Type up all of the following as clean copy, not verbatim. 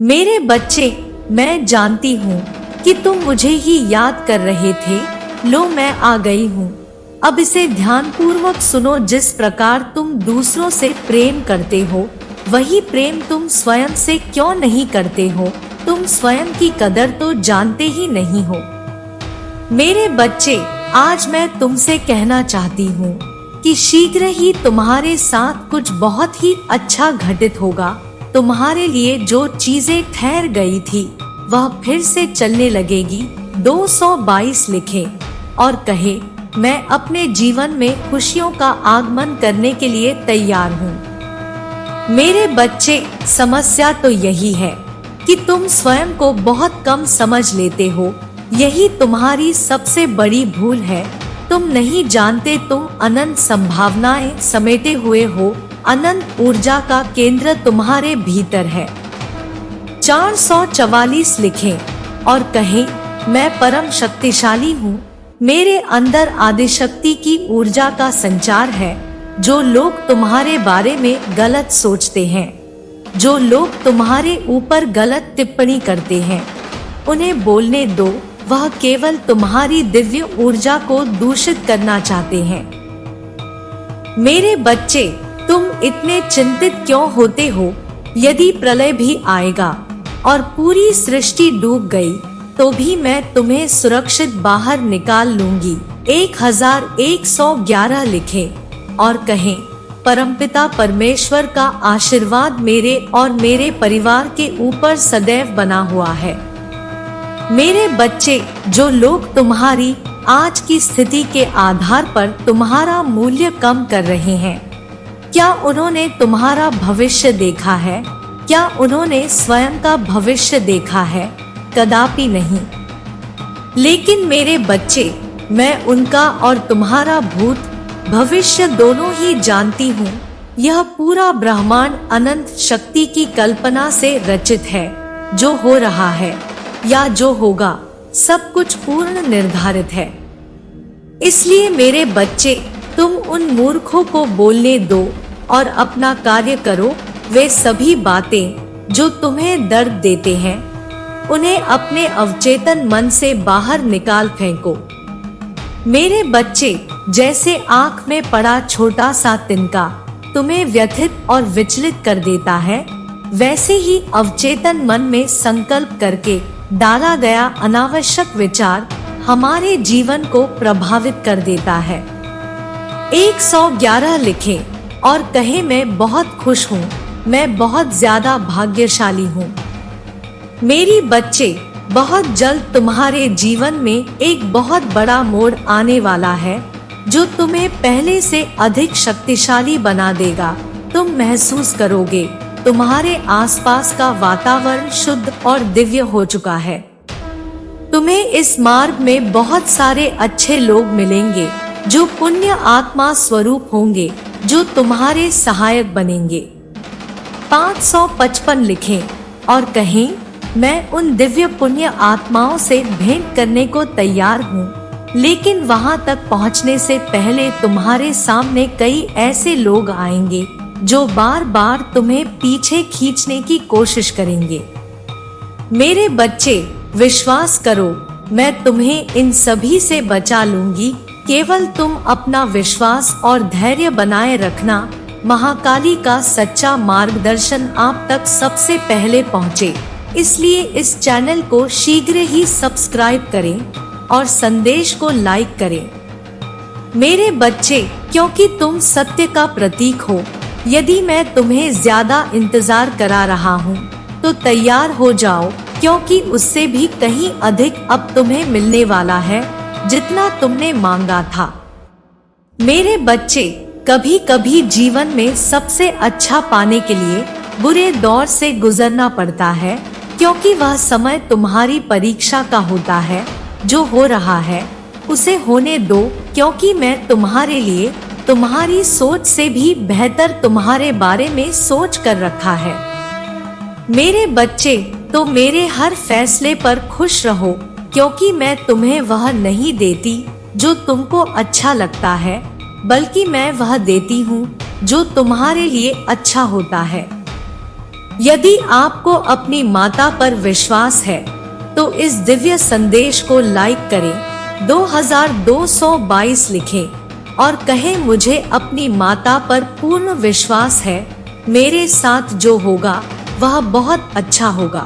मेरे बच्चे, मैं जानती हूँ कि तुम मुझे ही याद कर रहे थे। लो, मैं आ गई हूँ। अब इसे ध्यानपूर्वक सुनो। जिस प्रकार तुम दूसरों से प्रेम करते हो, वही प्रेम तुम स्वयं से क्यों नहीं करते हो? तुम स्वयं की कदर तो जानते ही नहीं हो। मेरे बच्चे, आज मैं तुमसे कहना चाहती हूँ कि शीघ्र ही तुम्हारे साथ कुछ बहुत ही अच्छा घटित होगा। तुम्हारे लिए जो चीजें ठहर गई थी, वह फिर से चलने लगेगी। 222 लिखे और कहे, मैं अपने जीवन में खुशियों का आगमन करने के लिए तैयार हूँ। मेरे बच्चे, समस्या तो यही है कि तुम स्वयं को बहुत कम समझ लेते हो। यही तुम्हारी सबसे बड़ी भूल है। तुम नहीं जानते तुम अनंत संभावनाएं समेटे हुए हो। अनंत ऊर्जा का केंद्र तुम्हारे भीतर है। 444 लिखें और कहें, मैं परम शक्तिशाली हूँ। मेरे अंदर आदिशक्ति की ऊर्जा का संचार है। जो लोग तुम्हारे बारे में गलत सोचते हैं, जो लोग तुम्हारे ऊपर गलत टिप्पणी करते हैं, उन्हें बोलने दो। वह केवल तुम्हारी दिव्य ऊर्जा को दूषित करना चाहते हैं। मेरे बच्चे, तुम इतने चिंतित क्यों होते हो? यदि प्रलय भी आएगा और पूरी सृष्टि डूब गई, तो भी मैं तुम्हें सुरक्षित बाहर निकाल लूंगी। 1111 लिखे और कहें, परमपिता परमेश्वर का आशीर्वाद मेरे और मेरे परिवार के ऊपर सदैव बना हुआ है। मेरे बच्चे, जो लोग तुम्हारी आज की स्थिति के आधार पर तुम्हारा मूल्य कम कर रहे हैं, क्या उन्होंने तुम्हारा भविष्य देखा है? क्या उन्होंने स्वयं का भविष्य देखा है? कदापि नहीं। लेकिन मेरे बच्चे, मैं उनका और तुम्हारा भूत भविष्य दोनों ही जानती हूँ। यह पूरा ब्रह्मांड अनंत शक्ति की कल्पना से रचित है। जो हो रहा है या जो होगा, सब कुछ पूर्ण निर्धारित है। इसलिए मेरे बच्चे, तुम उन मूर्खों को बोलने दो और अपना कार्य करो। वे सभी बातें जो तुम्हें दर्द देते हैं, उन्हें अपने अवचेतन मन से बाहर निकाल फेंको। मेरे बच्चे, जैसे आंख में पड़ा छोटा सा तिनका तुम्हें व्यथित और विचलित कर देता है, वैसे ही अवचेतन मन में संकल्प करके डाला गया अनावश्यक विचार हमारे जीवन को प्रभावित कर देता है। 111 लिखे और कहे, मैं बहुत खुश हूँ। मैं बहुत ज्यादा भाग्यशाली हूँ। मेरी बच्चे, बहुत जल्द तुम्हारे जीवन में एक बहुत बड़ा मोड़ आने वाला है, जो तुम्हें पहले से अधिक शक्तिशाली बना देगा। तुम महसूस करोगे तुम्हारे आसपास का वातावरण शुद्ध और दिव्य हो चुका है। तुम्हें इस मार्ग में बहुत सारे अच्छे लोग मिलेंगे, जो पुण्य आत्मा स्वरूप होंगे, जो तुम्हारे सहायक बनेंगे। 555 लिखें और कहें, मैं उन दिव्य पुण्य आत्माओं से भेंट करने को तैयार हूँ। लेकिन वहां तक पहुँचने से पहले तुम्हारे सामने कई ऐसे लोग आएंगे जो बार बार तुम्हें पीछे खींचने की कोशिश करेंगे। मेरे बच्चे, विश्वास करो, मैं तुम्हें इन सभी से बचा लूंगी। केवल तुम अपना विश्वास और धैर्य बनाए रखना। महाकाली का सच्चा मार्गदर्शन आप तक सबसे पहले पहुँचे। इसलिए इस चैनल को शीघ्र ही सब्सक्राइब करें और संदेश को लाइक करें। मेरे बच्चे, क्योंकि तुम सत्य का प्रतीक हो, यदि मैं तुम्हें ज्यादा इंतजार करा रहा हूँ, तो तैयार हो जाओ, क्योंकि उससे भी कहीं अधिक अब तुम्हें मिलने वाला है, जितना तुमने मांगा था। मेरे बच्चे, कभी कभी जीवन में सबसे अच्छा पाने के लिए बुरे दौर से गुजरना पड़ता है, क्योंकि वह समय तुम्हारी परीक्षा का होता है। जो हो रहा है उसे होने दो, क्योंकि मैं तुम्हारे लिए तुम्हारी सोच से भी बेहतर तुम्हारे बारे में सोच कर रखा है। मेरे बच्चे, तो मेरे हर फैसले पर खुश रहो, क्योंकि मैं तुम्हें वह नहीं देती जो तुमको अच्छा लगता है, बल्कि मैं वह देती हूँ जो तुम्हारे लिए अच्छा होता है। यदि आपको अपनी माता पर विश्वास है तो इस दिव्य संदेश को लाइक करें, 2222 लिखें और कहें मुझे अपनी माता पर पूर्ण विश्वास है, मेरे साथ जो होगा वह बहुत अच्छा होगा।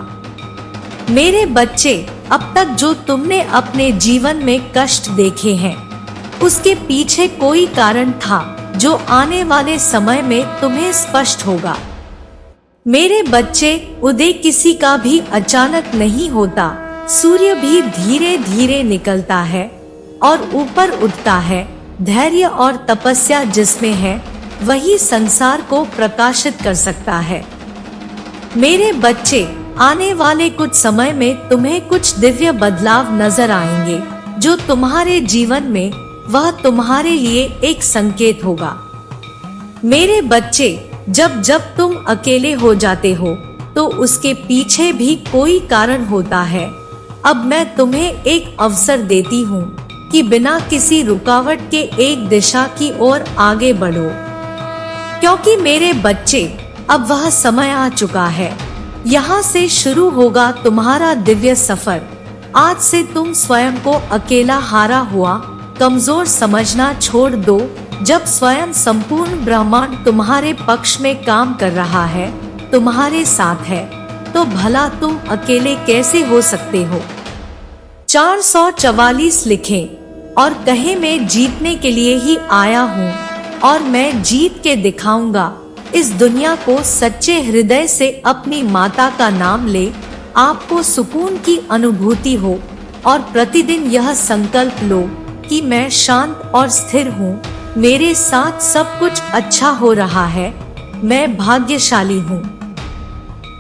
मेरे बच्चे, अब तक जो तुमने अपने जीवन में कष्ट देखे हैं उसके पीछे कोई कारण था जो आने वाले समय में तुम्हें स्पष्ट होगा। मेरे बच्चे, उदय किसी का भी अचानक नहीं होता, सूर्य भी धीरे धीरे निकलता है और ऊपर उठता है। धैर्य और तपस्या जिसमें है वही संसार को प्रकाशित कर सकता है। मेरे बच्चे, आने वाले कुछ समय में तुम्हें कुछ दिव्य बदलाव नजर आएंगे जो तुम्हारे जीवन में वह तुम्हारे लिए एक संकेत होगा। मेरे बच्चे, जब जब तुम अकेले हो जाते हो तो उसके पीछे भी कोई कारण होता है। अब मैं तुम्हें एक अवसर देती हूँ कि बिना किसी रुकावट के एक दिशा की ओर आगे बढ़ो, क्योंकि मेरे बच्चे, अब वह समय आ चुका है। यहाँ से शुरू होगा तुम्हारा दिव्य सफर। आज से तुम स्वयं को अकेला हारा हुआ, कमजोर समझना छोड़ दो। जब स्वयं संपूर्ण ब्रह्मांड तुम्हारे पक्ष में काम कर रहा है, तुम्हारे साथ है, तो भला तुम अकेले कैसे हो सकते हो। 444 लिखें और कहें मैं जीतने के लिए ही आया हूँ और मैं जीत के दिखाऊंगा। इस दुनिया को सच्चे हृदय से अपनी माता का नाम ले, आपको सुकून की अनुभूति हो और प्रतिदिन यह संकल्प लो कि मैं शांत और स्थिर हूँ, मेरे साथ सब कुछ अच्छा हो रहा है, मैं भाग्यशाली हूँ।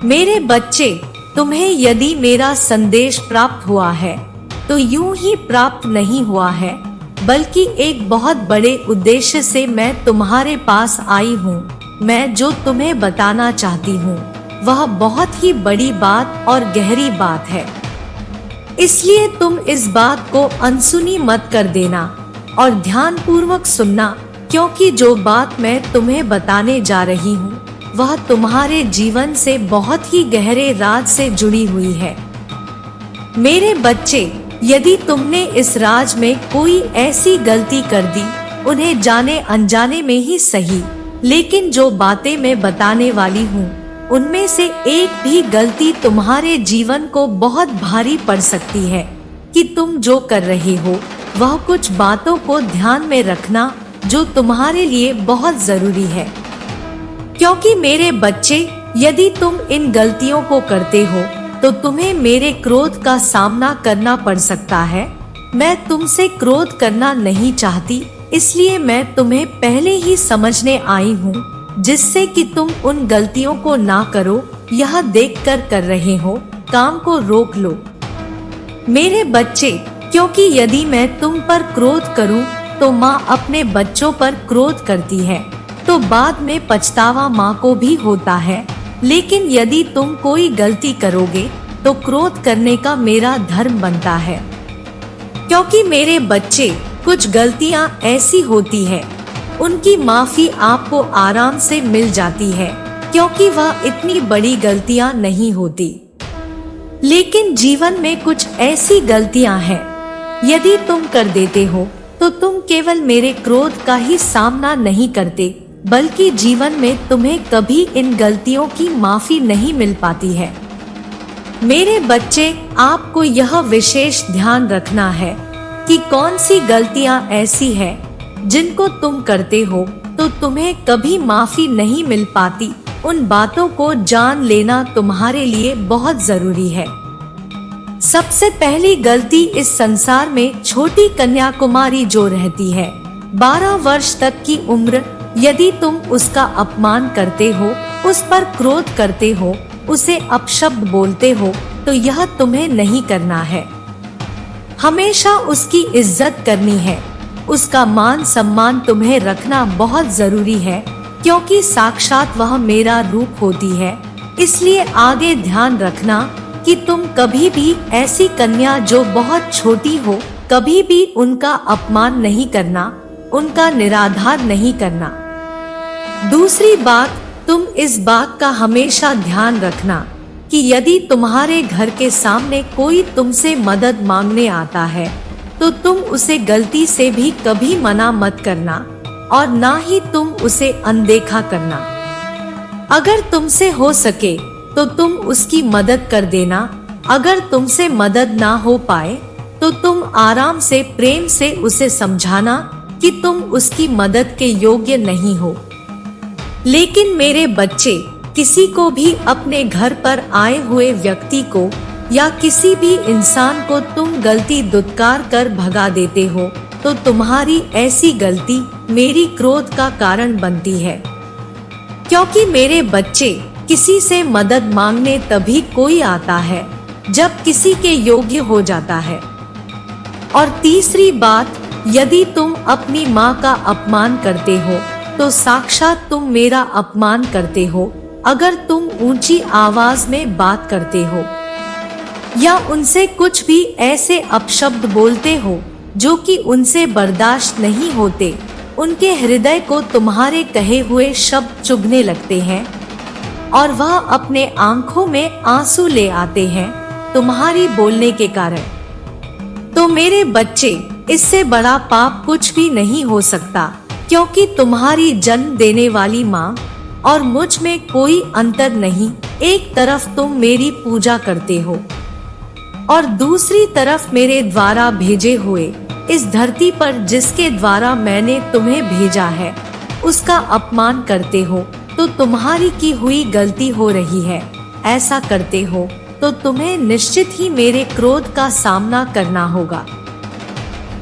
मेरे बच्चे, तुम्हें यदि मेरा संदेश प्राप्त हुआ है तो यूं ही प्राप्त नहीं हुआ है, बल्कि एक बहुत बड़े उद्देश्य से मैं तुम्हारे पास आई हूँ। मैं जो तुम्हें बताना चाहती हूँ वह बहुत ही बड़ी बात और गहरी बात है, इसलिए तुम इस बात को अनसुनी मत कर देना और ध्यान पूर्वक सुनना, क्योंकि जो बात मैं तुम्हें बताने जा रही हूँ वह तुम्हारे जीवन से बहुत ही गहरे राज से जुड़ी हुई है। मेरे बच्चे, यदि तुमने इस राज में कोई ऐसी गलती कर दी, उन्हें जाने अनजाने में ही सही, लेकिन जो बातें मैं बताने वाली हूँ उनमें से एक भी गलती तुम्हारे जीवन को बहुत भारी पड़ सकती है। कि तुम जो कर रहे हो वह कुछ बातों को ध्यान में रखना जो तुम्हारे लिए बहुत जरूरी है, क्योंकि मेरे बच्चे, यदि तुम इन गलतियों को करते हो तो तुम्हें मेरे क्रोध का सामना करना पड़ सकता है। मैं तुमसे क्रोध करना नहीं चाहती, इसलिए मैं तुम्हें पहले ही समझने आई हूँ, जिससे कि तुम उन गलतियों को ना करो। यह देखकर कर रहे हो, काम को रोक लो। मेरे बच्चे, क्योंकि यदि मैं तुम पर क्रोध करूं तो माँ अपने बच्चों पर क्रोध करती है, तो बाद में पछतावा माँ को भी होता है। लेकिन यदि तुम कोई गलती करोगे तो क्रोध करने का मेरा धर्म बनता है, क्योंकि मेरे बच्चे, कुछ गलतियाँ ऐसी होती है उनकी माफी आपको आराम से मिल जाती है, क्योंकि वह इतनी बड़ी गलतियाँ नहीं होती। लेकिन जीवन में कुछ ऐसी गलतियां हैं, यदि तुम कर देते हो तो तुम केवल मेरे क्रोध का ही सामना नहीं करते, बल्कि जीवन में तुम्हें कभी इन गलतियों की माफी नहीं मिल पाती है। मेरे बच्चे, आपको यह विशेष ध्यान रखना है कि कौन सी गलतियां ऐसी हैं जिनको तुम करते हो तो तुम्हें कभी माफी नहीं मिल पाती। उन बातों को जान लेना तुम्हारे लिए बहुत जरूरी है। सबसे पहली गलती इस संसार में छोटी कन्याकुमारी जो रहती है 12 वर्ष तक की उम्र, यदि तुम उसका अपमान करते हो, उस पर क्रोध करते हो, उसे अपशब्द बोलते हो, तो यह तुम्हें नहीं करना है। हमेशा उसकी इज्जत करनी है। उसका मान सम्मान तुम्हें रखना बहुत जरूरी है, क्योंकि साक्षात वह मेरा रूप होती है। इसलिए आगे ध्यान रखना कि तुम कभी भी ऐसी कन्या जो बहुत छोटी हो, कभी भी उनका अपमान नहीं करना, उनका निराधार नहीं करना। दूसरी बात, तुम इस बात का हमेशा ध्यान रखना कि यदि तुम्हारे घर के सामने कोई तुमसे मदद मांगने आता है तो तुम उसे गलती से भी कभी मना मत करना और ना ही तुम उसे अनदेखा करना। अगर तुमसे हो सके तो तुम उसकी मदद कर देना। अगर तुमसे मदद ना हो पाए तो तुम आराम से प्रेम से उसे समझाना कि तुम उसकी मदद के योग्य नहीं हो। लेकिन मेरे बच्चे, किसी को भी अपने घर पर आए हुए व्यक्ति को या किसी भी इंसान को तुम गलती दुत्कार कर भगा देते हो तो तुम्हारी ऐसी गलती मेरी क्रोध का कारण बनती है। क्योंकि मेरे बच्चे, किसी से मदद मांगने तभी कोई आता है जब किसी के योग्य हो जाता है। और तीसरी बात, यदि तुम अपनी माँ का अपमान करते हो तो साक्षात तुम मेरा अपमान करते हो। अगर तुम ऊंची आवाज में बात करते हो या उनसे कुछ भी ऐसे अपशब्द बोलते हो जो कि उनसे बर्दाश्त नहीं होते, उनके हृदय को तुम्हारे कहे हुए शब्द चुभने लगते हैं और वह अपने आंखों में आंसू ले आते हैं तुम्हारी बोलने के कारण, तो मेरे बच्चे, इससे बड़ा पाप कुछ भी नहीं हो सकता। क्योंकि तुम्हारी जन्म देने वाली माँ और मुझ में कोई अंतर नहीं। एक तरफ तुम मेरी पूजा करते हो और दूसरी तरफ मेरे द्वारा भेजे हुए इस धरती पर जिसके द्वारा मैंने तुम्हें भेजा है उसका अपमान करते हो। तो तुम्हारी की हुई गलती हो रही है। ऐसा करते हो तो तुम्हें निश्चित ही मेरे क्रोध का सामना करना होगा।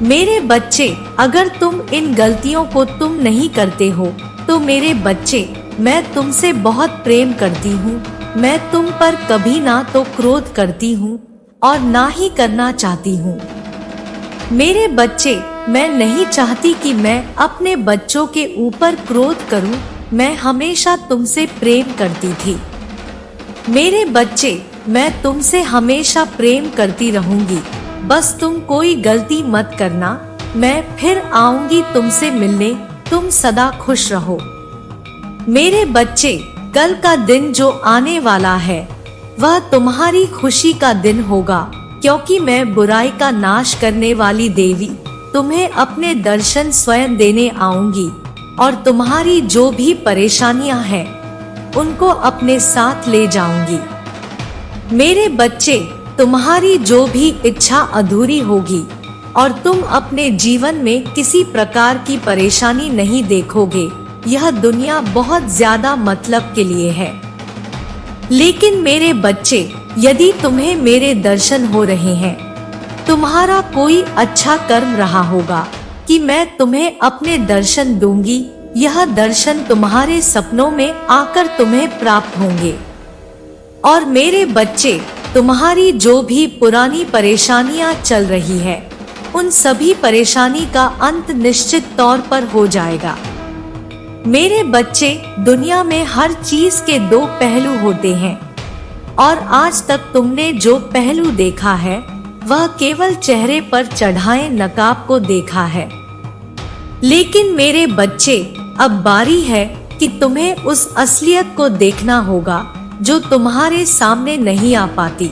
मेरे बच्चे, अगर तुम इन गलतियों को तुम नहीं करते हो तो मेरे बच्चे, मैं तुमसे बहुत प्रेम करती हूँ। मैं तुम पर कभी ना तो क्रोध करती हूँ और ना ही करना चाहती हूँ। मेरे बच्चे, मैं नहीं चाहती कि मैं अपने बच्चों के ऊपर क्रोध करूँ। मैं हमेशा तुमसे प्रेम करती थी। मेरे बच्चे, मैं तुमसे हमेशा प्रेम करती रहूंगी। बस तुम कोई गलती मत करना। मैं फिर आऊंगी तुमसे मिलने। तुम सदा खुश रहो। मेरे बच्चे, कल का दिन जो आने वाला है वह तुम्हारी खुशी का दिन होगा, क्योंकि मैं बुराई का नाश करने वाली देवी तुम्हें अपने दर्शन स्वयं देने आऊंगी और तुम्हारी जो भी परेशानियां हैं उनको अपने साथ ले जाऊंगी। मेरे बच्चे, तुम्हारी जो भी इच्छा अधूरी होगी और तुम अपने जीवन में किसी प्रकार की परेशानी नहीं देखोगे, यह दुनिया बहुत ज्यादा मतलब के लिए है। लेकिन मेरे बच्चे, यदि तुम्हें मेरे दर्शन हो रहे हैं, तुम्हारा कोई अच्छा कर्म रहा होगा कि मैं तुम्हें अपने दर्शन दूंगी। यह दर्शन तुम्हारे सपनों में आकर तुम्हें प्राप्त होंगे। और मेरे बच्चे, तुम्हारी जो भी पुरानी परेशानियां चल रही है उन सभी परेशानी का अंत निश्चित तौर पर हो जाएगा। मेरे बच्चे, दुनिया में हर चीज के दो पहलू होते हैं और आज तक तुमने जो पहलू देखा है वह केवल चेहरे पर चढ़ाए नकाब को देखा है। लेकिन मेरे बच्चे, अब बारी है कि तुम्हें उस असलियत को देखना होगा जो तुम्हारे सामने नहीं आ पाती।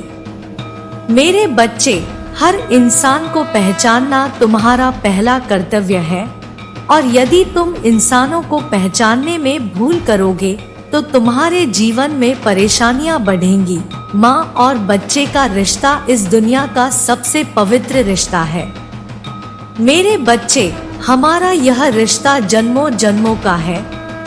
मेरे बच्चे, हर इंसान को पहचानना तुम्हारा पहला कर्तव्य है और यदि तुम इंसानों को पहचानने में भूल करोगे तो तुम्हारे जीवन में परेशानियां बढ़ेंगी। माँ और बच्चे का रिश्ता इस दुनिया का सबसे पवित्र रिश्ता है। मेरे बच्चे, हमारा यह रिश्ता जन्मों जन्मों का है।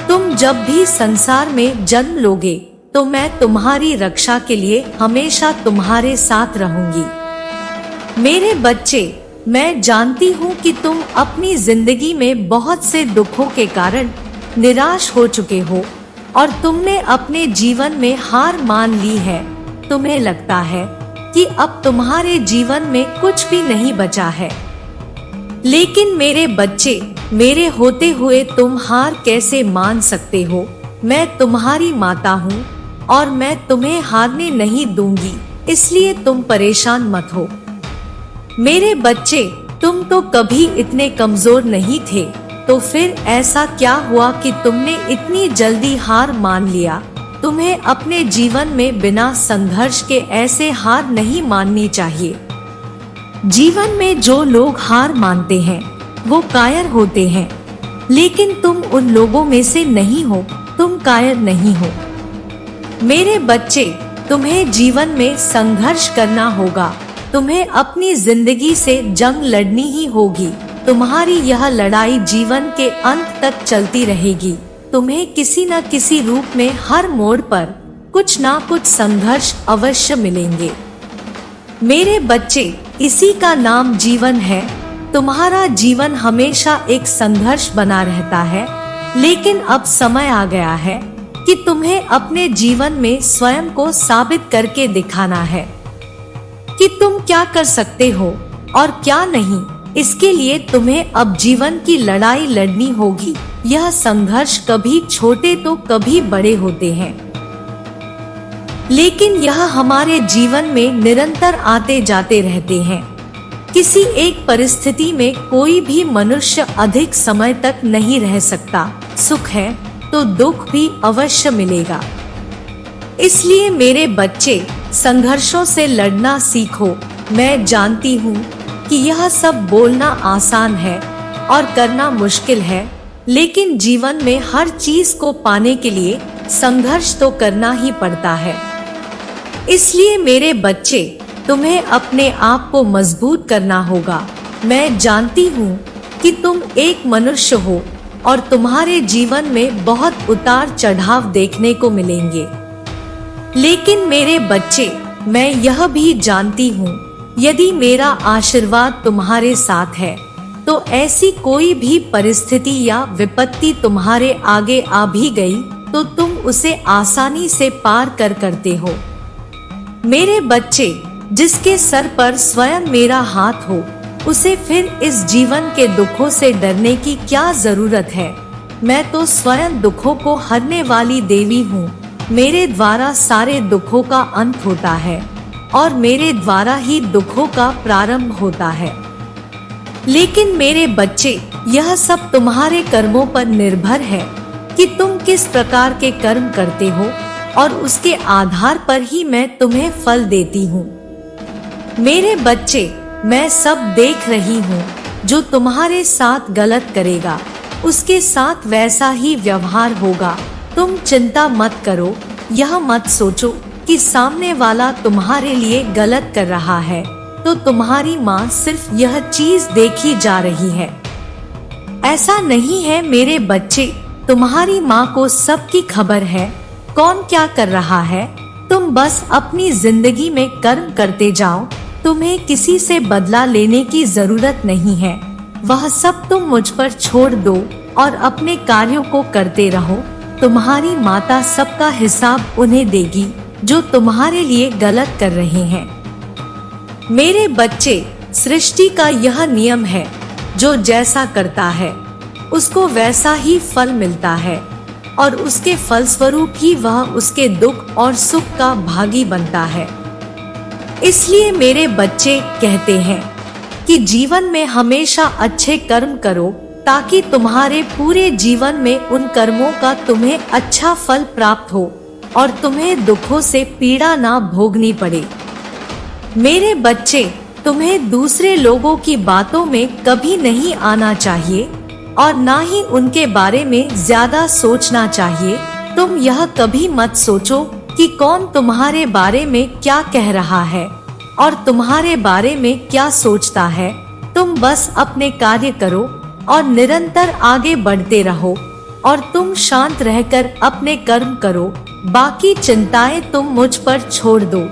तुम जब भी संसार में जन्म लोगे तो मैं तुम्हारी रक्षा के लिए हमेशा तुम्हारे साथ रहूंगी। मेरे बच्चे, मैं जानती हूँ कि तुम अपनी जिंदगी में बहुत से दुखों के कारण निराश हो चुके हो और तुमने अपने जीवन में हार मान ली है। तुम्हें लगता है कि अब तुम्हारे जीवन में कुछ भी नहीं बचा है। लेकिन मेरे बच्चे, मेरे होते हुए तुम हार कैसे मान सकते हो? मैं तुम्हारी माता हूँ और मैं तुम्हें हारने नहीं दूंगी, इसलिए तुम परेशान मत हो। मेरे बच्चे, तुम तो कभी इतने कमजोर नहीं थे तो फिर ऐसा क्या हुआ कि तुमने इतनी जल्दी हार मान लिया? तुम्हें अपने जीवन में बिना संघर्ष के ऐसे हार नहीं माननी चाहिए। जीवन में जो लोग हार मानते हैं वो कायर होते हैं, लेकिन तुम उन लोगों में से नहीं हो, तुम कायर नहीं हो। मेरे बच्चे, तुम्हें जीवन में संघर्ष करना होगा, तुम्हें अपनी जिंदगी से जंग लड़नी ही होगी। तुम्हारी यह लड़ाई जीवन के अंत तक चलती रहेगी। तुम्हें किसी न किसी रूप में हर मोड़ पर कुछ ना कुछ संघर्ष अवश्य मिलेंगे। मेरे बच्चे, इसी का नाम जीवन है। तुम्हारा जीवन हमेशा एक संघर्ष बना रहता है, लेकिन अब समय आ गया है कि तुम्हें अपने जीवन में स्वयं को साबित करके दिखाना है कि तुम क्या कर सकते हो और क्या नहीं। इसके लिए तुम्हें अब जीवन की लड़ाई लड़नी होगी। यह संघर्ष कभी छोटे तो कभी बड़े होते हैं, लेकिन यह हमारे जीवन में निरंतर आते जाते रहते हैं। किसी एक परिस्थिति में कोई भी मनुष्य अधिक समय तक नहीं रह सकता। सुख है तो दुख भी अवश्य मिलेगा। इसलिए मेरे बच्चे, संघर्षों से लड़ना सीखो। मैं जानती हूँ कि यह सब बोलना आसान है और करना मुश्किल है, लेकिन जीवन में हर चीज को पाने के लिए संघर्ष तो करना ही पड़ता है। इसलिए मेरे बच्चे, तुम्हें अपने आप को मजबूत करना होगा। मैं जानती हूँ कि तुम एक मनुष्य हो और तुम्हारे जीवन में बहुत उतार चढ़ाव देखने को मिलेंगे, लेकिन मेरे बच्चे, मैं यह भी जानती हूँ यदि मेरा आशीर्वाद तुम्हारे साथ है तो ऐसी कोई भी परिस्थिति या विपत्ति तुम्हारे आगे आ भी गई तो तुम उसे आसानी से पार करते हो। मेरे बच्चे, जिसके सर पर स्वयं मेरा हाथ हो, उसे फिर इस जीवन के दुखों से डरने की क्या जरूरत है? मैं तो स्वयं दुखों को हरने वाली देवी हूँ। मेरे द्वारा सारे दुखों का अंत होता है और मेरे द्वारा ही दुखों का प्रारंभ होता है। लेकिन मेरे बच्चे, यह सब तुम्हारे कर्मों पर निर्भर है कि तुम किस प्रकार के कर्म करते हो, और उसके आधार पर ही मैं तुम्हें फल देती हूँ। मेरे बच्चे, मैं सब देख रही हूँ। जो तुम्हारे साथ गलत करेगा उसके साथ वैसा ही व्यवहार होगा। तुम चिंता मत करो। यह मत सोचो कि सामने वाला तुम्हारे लिए गलत कर रहा है तो तुम्हारी माँ सिर्फ यह चीज देखी जा रही है। ऐसा नहीं है मेरे बच्चे, तुम्हारी माँ को सबकी खबर है कौन क्या कर रहा है। तुम बस अपनी जिंदगी में कर्म करते जाओ। तुम्हें किसी से बदला लेने की जरूरत नहीं है। वह सब तुम मुझ पर छोड़ दो और अपने कार्यों को करते रहो। तुम्हारी माता सबका हिसाब उन्हें देगी जो तुम्हारे लिए गलत कर रहे हैं। मेरे बच्चे, सृष्टि का यह नियम है, जो जैसा करता है उसको वैसा ही फल मिलता है और उसके फलस्वरूप ही वह उसके दुख और सुख का भागी बनता है। इसलिए मेरे बच्चे कहते हैं कि जीवन में हमेशा अच्छे कर्म करो ताकि तुम्हारे पूरे जीवन में उन कर्मों का तुम्हें अच्छा फल प्राप्त हो और तुम्हें दुखों से पीड़ा ना भोगनी पड़े। मेरे बच्चे, तुम्हें दूसरे लोगों की बातों में कभी नहीं आना चाहिए और ना ही उनके बारे में ज्यादा सोचना चाहिए। तुम यह कभी मत सोचो कि कौन तुम्हारे बारे में क्या कह रहा है और तुम्हारे बारे में क्या सोचता है। तुम बस अपने कार्य करो और निरंतर आगे बढ़ते रहो और तुम शांत रहकर अपने कर्म करो। बाकी चिंताएं तुम मुझ पर छोड़ दो।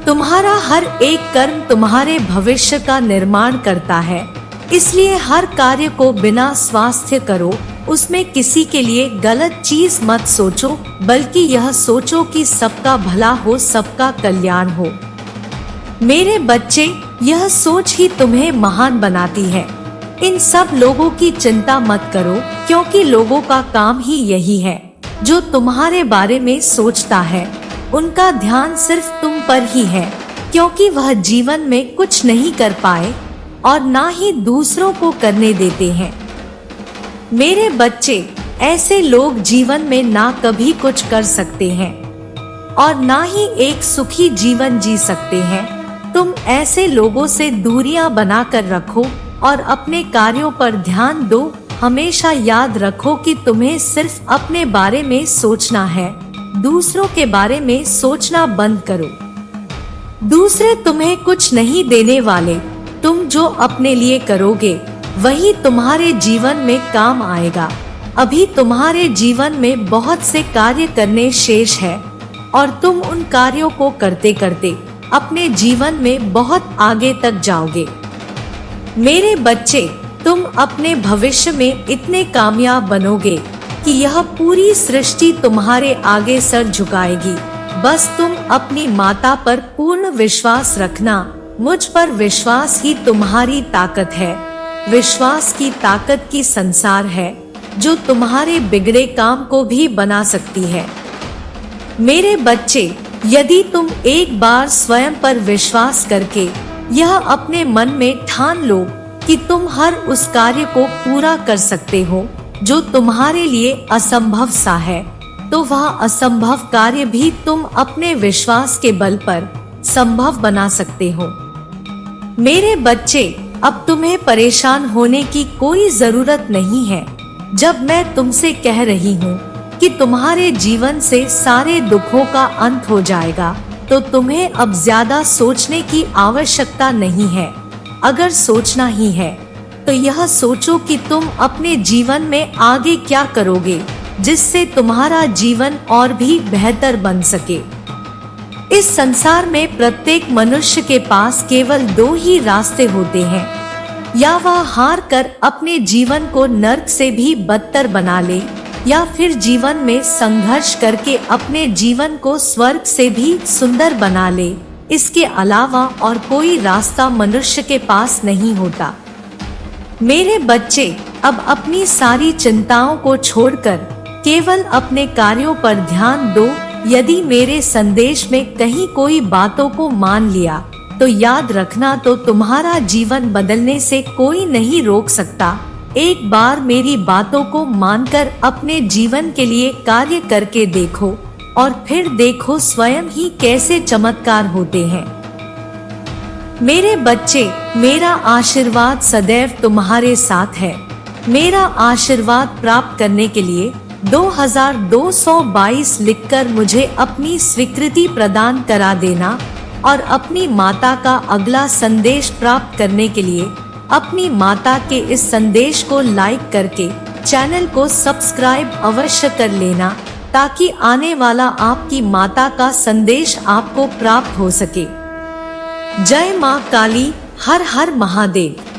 तुम्हारा हर एक कर्म तुम्हारे भविष्य का निर्माण करता है, इसलिए हर कार्य को बिना स्वास्थ्य करो। उसमें किसी के लिए गलत चीज मत सोचो, बल्कि यह सोचो कि सबका भला हो, सबका कल्याण हो। मेरे बच्चे, यह सोच ही तुम्हें महान बनाती है। इन सब लोगों की चिंता मत करो, क्योंकि लोगों का काम ही यही है। जो तुम्हारे बारे में सोचता है उनका ध्यान सिर्फ तुम पर ही है, क्योंकि वह जीवन में कुछ नहीं कर पाए और ना ही दूसरों को करने देते हैं। मेरे बच्चे, ऐसे लोग जीवन में ना कभी कुछ कर सकते हैं और ना ही एक सुखी जीवन जी सकते हैं। तुम ऐसे लोगों से दूरियां बनाकर रखो और अपने कार्यों पर ध्यान दो। हमेशा याद रखो कि तुम्हें सिर्फ अपने बारे में सोचना है, दूसरों के बारे में सोचना बंद करो। दूसरे तुम्हें कुछ नहीं देने वाले, तुम जो अपने लिए करोगे वही तुम्हारे जीवन में काम आएगा। अभी तुम्हारे जीवन में बहुत से कार्य करने शेष है और तुम उन कार्यों को करते करते अपने जीवन में बहुत आगे तक जाओगे। मेरे बच्चे, तुम अपने भविष्य में इतने कामयाब बनोगे कि यह पूरी सृष्टि तुम्हारे आगे सर झुकाएगी। बस तुम अपनी माता पर पूर्ण विश्वास रखना। मुझ पर विश्वास ही तुम्हारी ताकत है। विश्वास की ताकत की संसार है जो तुम्हारे बिगड़े काम को भी बना सकती है। मेरे बच्चे, यदि तुम एक बार स्वयं पर विश्वास करके यह अपने मन में ठान लो कि तुम हर उस कार्य को पूरा कर सकते हो जो तुम्हारे लिए असंभव सा है, तो वह असंभव कार्य भी तुम अपने विश्वास के बल पर संभव बना सकते हो। मेरे बच्चे, अब तुम्हें परेशान होने की कोई जरूरत नहीं है। जब मैं तुमसे कह रही हूँ कि तुम्हारे जीवन से सारे दुखों का अंत हो जाएगा, तो तुम्हें अब ज्यादा सोचने की आवश्यकता नहीं है। अगर सोचना ही है तो यह सोचो कि तुम अपने जीवन में आगे क्या करोगे जिससे तुम्हारा जीवन और भी बेहतर बन सके। इस संसार में प्रत्येक मनुष्य के पास केवल दो ही रास्ते होते हैं, या वह हार कर अपने जीवन को नर्क से भी बदतर बना ले, या फिर जीवन में संघर्ष करके अपने जीवन को स्वर्ग से भी सुंदर बना ले। इसके अलावा और कोई रास्ता मनुष्य के पास नहीं होता। मेरे बच्चे, अब अपनी सारी चिंताओं को छोड़कर केवल अपने कार्यों पर ध्यान दो। यदि मेरे संदेश में कहीं कोई बातों को मान लिया तो याद रखना, तो तुम्हारा जीवन बदलने से कोई नहीं रोक सकता। एक बार मेरी बातों को मानकर अपने जीवन के लिए कार्य करके देखो और फिर देखो स्वयं ही कैसे चमत्कार होते हैं। मेरे बच्चे, मेरा आशीर्वाद सदैव तुम्हारे साथ है। मेरा आशीर्वाद प्राप्त करने के लिए 2222 लिखकर मुझे अपनी स्वीकृति प्रदान करा देना और अपनी माता का अगला संदेश प्राप्त करने के लिए अपनी माता के इस संदेश को लाइक करके चैनल को सब्सक्राइब अवश्य कर लेना, ताकि आने वाला आपकी माता का संदेश आपको प्राप्त हो सके। जय मां काली, हर हर महादेव।